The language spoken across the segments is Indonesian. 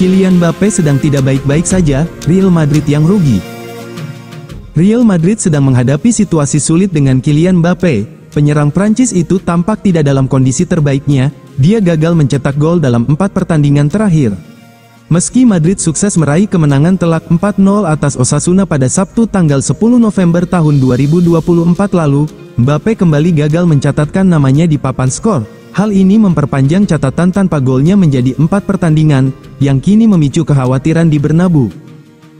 Kylian Mbappé sedang tidak baik-baik saja, Real Madrid yang rugi. Real Madrid sedang menghadapi situasi sulit dengan Kylian Mbappé. Penyerang Prancis itu tampak tidak dalam kondisi terbaiknya, dia gagal mencetak gol dalam 4 pertandingan terakhir. Meski Madrid sukses meraih kemenangan telak 4-0 atas Osasuna pada Sabtu tanggal 10 November tahun 2024 lalu, Mbappé kembali gagal mencatatkan namanya di papan skor. Hal ini memperpanjang catatan tanpa golnya menjadi 4 pertandingan, yang kini memicu kekhawatiran di Bernabeu.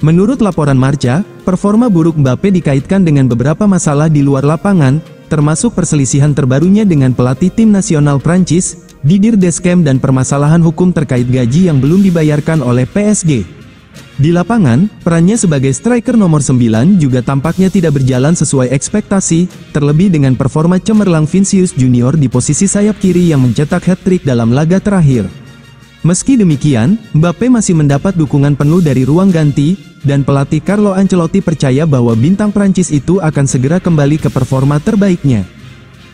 Menurut laporan Marca, performa buruk Mbappé dikaitkan dengan beberapa masalah di luar lapangan, termasuk perselisihan terbarunya dengan pelatih tim nasional Prancis, Didier Deschamps, dan permasalahan hukum terkait gaji yang belum dibayarkan oleh PSG. Di lapangan, perannya sebagai striker nomor 9 juga tampaknya tidak berjalan sesuai ekspektasi, terlebih dengan performa cemerlang Vinicius Junior di posisi sayap kiri yang mencetak hat-trick dalam laga terakhir. Meski demikian, Mbappé masih mendapat dukungan penuh dari ruang ganti, dan pelatih Carlo Ancelotti percaya bahwa bintang Prancis itu akan segera kembali ke performa terbaiknya.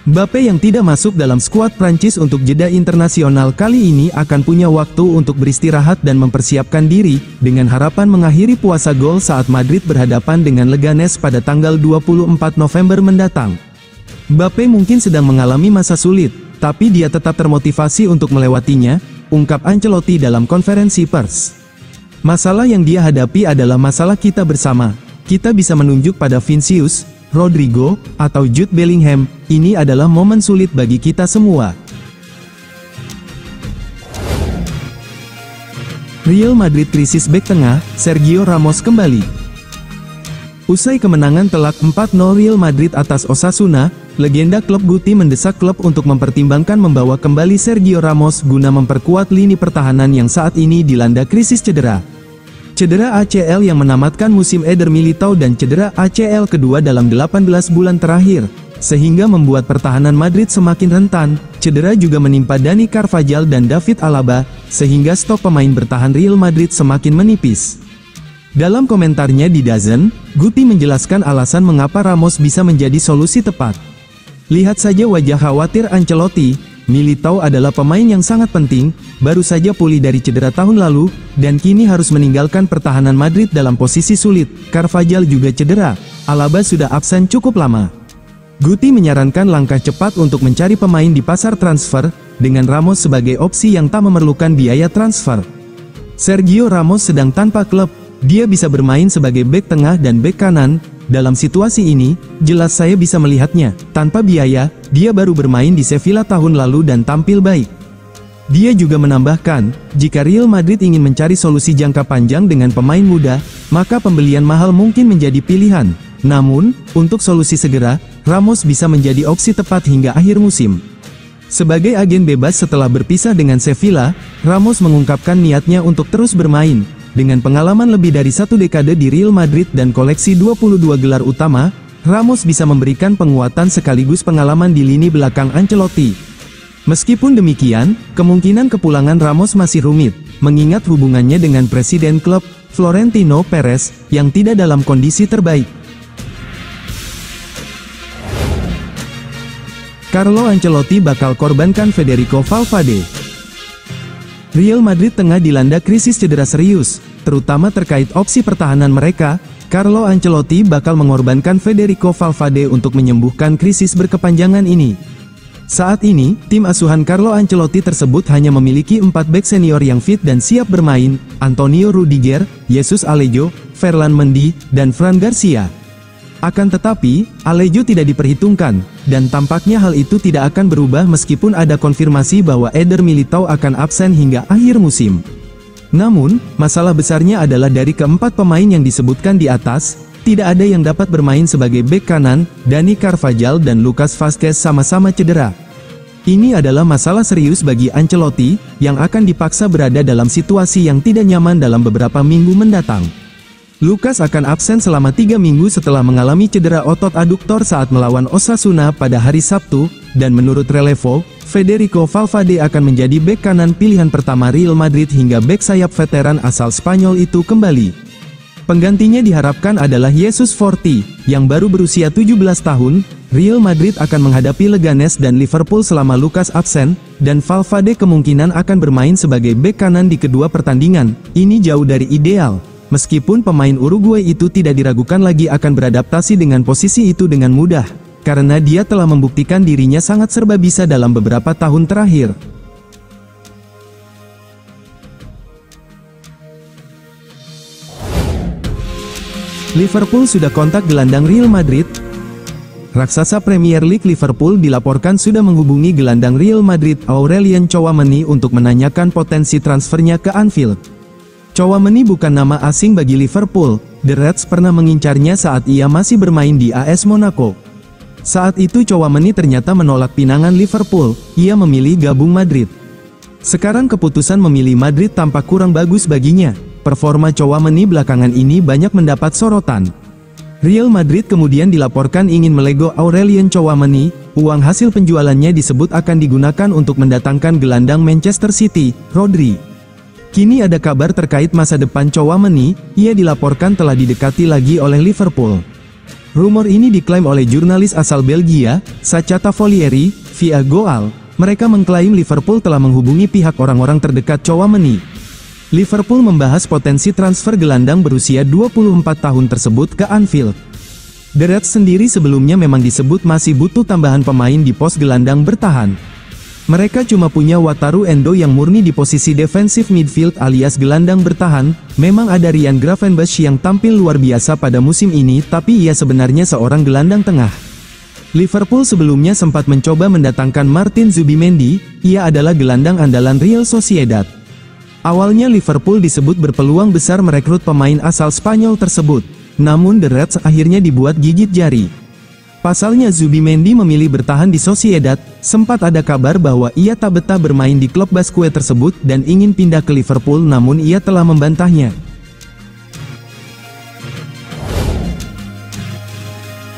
Mbappé yang tidak masuk dalam skuad Prancis untuk jeda internasional kali ini akan punya waktu untuk beristirahat dan mempersiapkan diri, dengan harapan mengakhiri puasa gol saat Madrid berhadapan dengan Leganes pada tanggal 24 November mendatang. Mbappé mungkin sedang mengalami masa sulit, tapi dia tetap termotivasi untuk melewatinya, ungkap Ancelotti dalam konferensi pers. Masalah yang dia hadapi adalah masalah kita bersama. Kita bisa menunjuk pada Vinicius, Rodrigo, atau Jude Bellingham, ini adalah momen sulit bagi kita semua. Real Madrid krisis bek tengah, Sergio Ramos kembali. Usai kemenangan telak 4-0 Real Madrid atas Osasuna, legenda klub Guti mendesak klub untuk mempertimbangkan membawa kembali Sergio Ramos guna memperkuat lini pertahanan yang saat ini dilanda krisis cedera. Cedera ACL yang menamatkan musim Eder Militao dan cedera ACL kedua dalam 18 bulan terakhir, sehingga membuat pertahanan Madrid semakin rentan. Cedera juga menimpa Dani Carvajal dan David Alaba, sehingga stok pemain bertahan Real Madrid semakin menipis. Dalam komentarnya di DAZN, Guti menjelaskan alasan mengapa Ramos bisa menjadi solusi tepat. Lihat saja wajah khawatir Ancelotti. Militao adalah pemain yang sangat penting, baru saja pulih dari cedera tahun lalu, dan kini harus meninggalkan pertahanan Madrid dalam posisi sulit. Carvajal juga cedera, Alaba sudah absen cukup lama. Guti menyarankan langkah cepat untuk mencari pemain di pasar transfer, dengan Ramos sebagai opsi yang tak memerlukan biaya transfer. Sergio Ramos sedang tanpa klub, dia bisa bermain sebagai bek tengah dan bek kanan. Dalam situasi ini, jelas saya bisa melihatnya, tanpa biaya, dia baru bermain di Sevilla tahun lalu dan tampil baik. Dia juga menambahkan, jika Real Madrid ingin mencari solusi jangka panjang dengan pemain muda, maka pembelian mahal mungkin menjadi pilihan. Namun, untuk solusi segera, Ramos bisa menjadi opsi tepat hingga akhir musim. Sebagai agen bebas setelah berpisah dengan Sevilla, Ramos mengungkapkan niatnya untuk terus bermain. Dengan pengalaman lebih dari 1 dekade di Real Madrid dan koleksi 22 gelar utama, Ramos bisa memberikan penguatan sekaligus pengalaman di lini belakang Ancelotti. Meskipun demikian, kemungkinan kepulangan Ramos masih rumit, mengingat hubungannya dengan presiden klub, Florentino Perez, yang tidak dalam kondisi terbaik. Carlo Ancelotti bakal korbankan Federico Valverde. Real Madrid tengah dilanda krisis cedera serius, terutama terkait opsi pertahanan mereka. Carlo Ancelotti bakal mengorbankan Federico Valverde untuk menyembuhkan krisis berkepanjangan ini. Saat ini, tim asuhan Carlo Ancelotti tersebut hanya memiliki 4 bek senior yang fit dan siap bermain: Antonio Rudiger, Jesus Alejo, Ferland Mendy, dan Fran Garcia. Akan tetapi, Alejo tidak diperhitungkan, dan tampaknya hal itu tidak akan berubah meskipun ada konfirmasi bahwa Eder Militao akan absen hingga akhir musim. Namun, masalah besarnya adalah dari keempat pemain yang disebutkan di atas, tidak ada yang dapat bermain sebagai bek kanan. Dani Carvajal dan Lucas Vazquez sama-sama cedera. Ini adalah masalah serius bagi Ancelotti, yang akan dipaksa berada dalam situasi yang tidak nyaman dalam beberapa minggu mendatang. Lucas akan absen selama 3 minggu setelah mengalami cedera otot aduktor saat melawan Osasuna pada hari Sabtu, dan menurut Relevo, Federico Valverde akan menjadi bek kanan pilihan pertama Real Madrid hingga bek sayap veteran asal Spanyol itu kembali. Penggantinya diharapkan adalah Jesus Forti, yang baru berusia 17 tahun. Real Madrid akan menghadapi Leganes dan Liverpool selama Lucas absen, dan Valverde kemungkinan akan bermain sebagai bek kanan di kedua pertandingan. Ini jauh dari ideal. Meskipun pemain Uruguay itu tidak diragukan lagi akan beradaptasi dengan posisi itu dengan mudah, karena dia telah membuktikan dirinya sangat serba bisa dalam beberapa tahun terakhir. Liverpool sudah kontak gelandang Real Madrid. Raksasa Premier League Liverpool dilaporkan sudah menghubungi gelandang Real Madrid Aurelien Tchouameni untuk menanyakan potensi transfernya ke Anfield. Tchouameni bukan nama asing bagi Liverpool. The Reds pernah mengincarnya saat ia masih bermain di AS Monaco. Saat itu Tchouameni ternyata menolak pinangan Liverpool, ia memilih gabung Madrid. Sekarang keputusan memilih Madrid tampak kurang bagus baginya. Performa Tchouameni belakangan ini banyak mendapat sorotan. Real Madrid kemudian dilaporkan ingin melego Aurelien Tchouameni. Uang hasil penjualannya disebut akan digunakan untuk mendatangkan gelandang Manchester City, Rodri. Kini ada kabar terkait masa depan Tchouameni, ia dilaporkan telah didekati lagi oleh Liverpool. Rumor ini diklaim oleh jurnalis asal Belgia, Sacha Tavolieri, via Goal. Mereka mengklaim Liverpool telah menghubungi pihak orang-orang terdekat Tchouameni. Liverpool membahas potensi transfer gelandang berusia 24 tahun tersebut ke Anfield. The Reds sendiri sebelumnya memang disebut masih butuh tambahan pemain di pos gelandang bertahan. Mereka cuma punya Wataru Endo yang murni di posisi defensive midfield alias gelandang bertahan. Memang ada Ryan Gravenberch yang tampil luar biasa pada musim ini, tapi ia sebenarnya seorang gelandang tengah. Liverpool sebelumnya sempat mencoba mendatangkan Martin Zubimendi, ia adalah gelandang andalan Real Sociedad. Awalnya Liverpool disebut berpeluang besar merekrut pemain asal Spanyol tersebut, namun The Reds akhirnya dibuat gigit jari. Pasalnya Zubimendi memilih bertahan di Sociedad. Sempat ada kabar bahwa ia tak betah bermain di klub Basque tersebut dan ingin pindah ke Liverpool, namun ia telah membantahnya.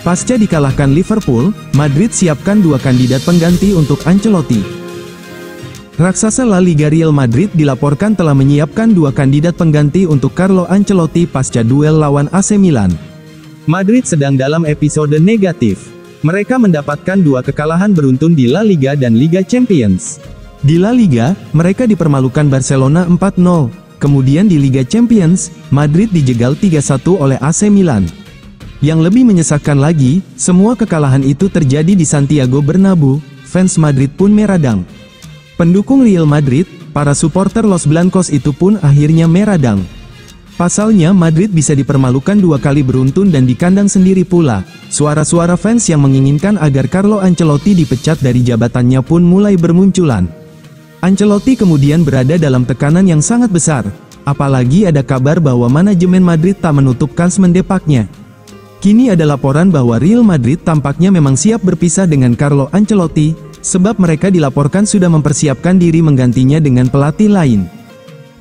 Pasca dikalahkan Liverpool, Madrid siapkan dua kandidat pengganti untuk Ancelotti. Raksasa La Liga Real Madrid dilaporkan telah menyiapkan dua kandidat pengganti untuk Carlo Ancelotti pasca duel lawan AC Milan. Madrid sedang dalam episode negatif. Mereka mendapatkan dua kekalahan beruntun di La Liga dan Liga Champions. Di La Liga, mereka dipermalukan Barcelona 4-0. Kemudian di Liga Champions, Madrid dijegal 3-1 oleh AC Milan. Yang lebih menyesalkan lagi, semua kekalahan itu terjadi di Santiago Bernabeu. Fans Madrid pun meradang. Pendukung Real Madrid, para supporter Los Blancos itu pun akhirnya meradang. Pasalnya Madrid bisa dipermalukan dua kali beruntun dan di kandang sendiri pula. Suara-suara fans yang menginginkan agar Carlo Ancelotti dipecat dari jabatannya pun mulai bermunculan. Ancelotti kemudian berada dalam tekanan yang sangat besar. Apalagi ada kabar bahwa manajemen Madrid tak menutup kans mendepaknya. Kini ada laporan bahwa Real Madrid tampaknya memang siap berpisah dengan Carlo Ancelotti, sebab mereka dilaporkan sudah mempersiapkan diri menggantinya dengan pelatih lain.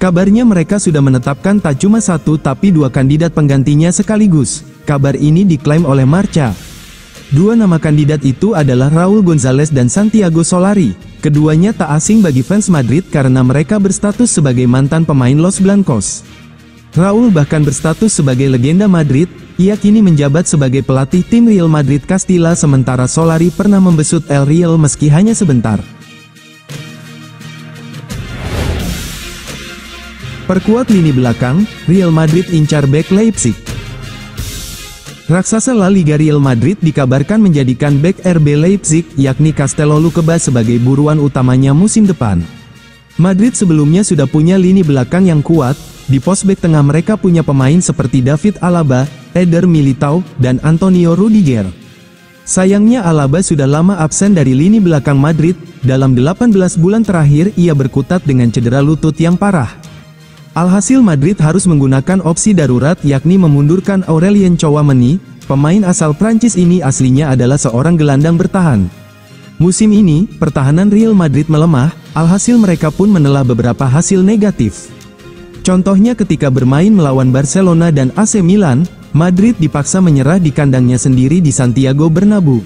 Kabarnya mereka sudah menetapkan tak cuma satu tapi dua kandidat penggantinya sekaligus. Kabar ini diklaim oleh Marca. Dua nama kandidat itu adalah Raúl González dan Santiago Solari. Keduanya tak asing bagi fans Madrid karena mereka berstatus sebagai mantan pemain Los Blancos. Raúl bahkan berstatus sebagai legenda Madrid. Ia kini menjabat sebagai pelatih tim Real Madrid Castilla, sementara Solari pernah membesut El Real meski hanya sebentar. Perkuat lini belakang, Real Madrid incar bek Leipzig. Raksasa La Liga Real Madrid dikabarkan menjadikan bek RB Leipzig, yakni Castello Lukeba sebagai buruan utamanya musim depan. Madrid sebelumnya sudah punya lini belakang yang kuat. Di pos bek tengah mereka punya pemain seperti David Alaba, Eder Militao, dan Antonio Rudiger. Sayangnya Alaba sudah lama absen dari lini belakang Madrid. Dalam 18 bulan terakhir ia berkutat dengan cedera lutut yang parah. Alhasil Madrid harus menggunakan opsi darurat, yakni memundurkan Aurelien Tchouameni. Pemain asal Prancis ini aslinya adalah seorang gelandang bertahan. Musim ini, pertahanan Real Madrid melemah, alhasil mereka pun menelah beberapa hasil negatif. Contohnya ketika bermain melawan Barcelona dan AC Milan, Madrid dipaksa menyerah di kandangnya sendiri di Santiago Bernabeu.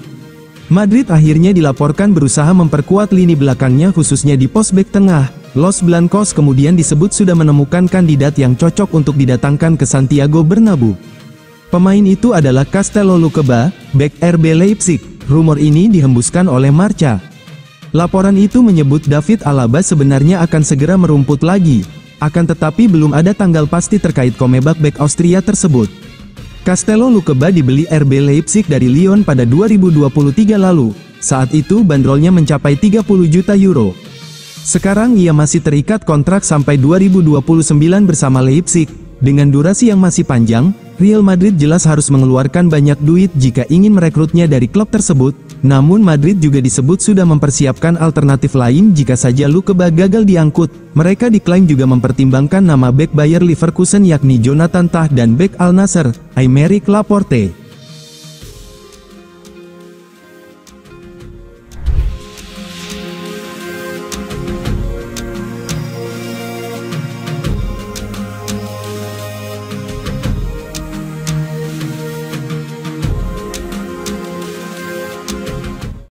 Madrid akhirnya dilaporkan berusaha memperkuat lini belakangnya khususnya di pos bek tengah. Los Blancos kemudian disebut sudah menemukan kandidat yang cocok untuk didatangkan ke Santiago Bernabeu. Pemain itu adalah Castello Lukeba, bek RB Leipzig. Rumor ini dihembuskan oleh Marca. Laporan itu menyebut David Alaba sebenarnya akan segera merumput lagi. Akan tetapi belum ada tanggal pasti terkait comeback bek Austria tersebut. Castello Lukeba dibeli RB Leipzig dari Lyon pada 2023 lalu. Saat itu bandrolnya mencapai 30 juta euro. Sekarang ia masih terikat kontrak sampai 2029 bersama Leipzig. Dengan durasi yang masih panjang, Real Madrid jelas harus mengeluarkan banyak duit jika ingin merekrutnya dari klub tersebut. Namun Madrid juga disebut sudah mempersiapkan alternatif lain jika saja Lukeba gagal diangkut. Mereka diklaim juga mempertimbangkan nama bek Bayer Leverkusen yakni Jonathan Tah dan bek Al Nassr, Aymeric Laporte.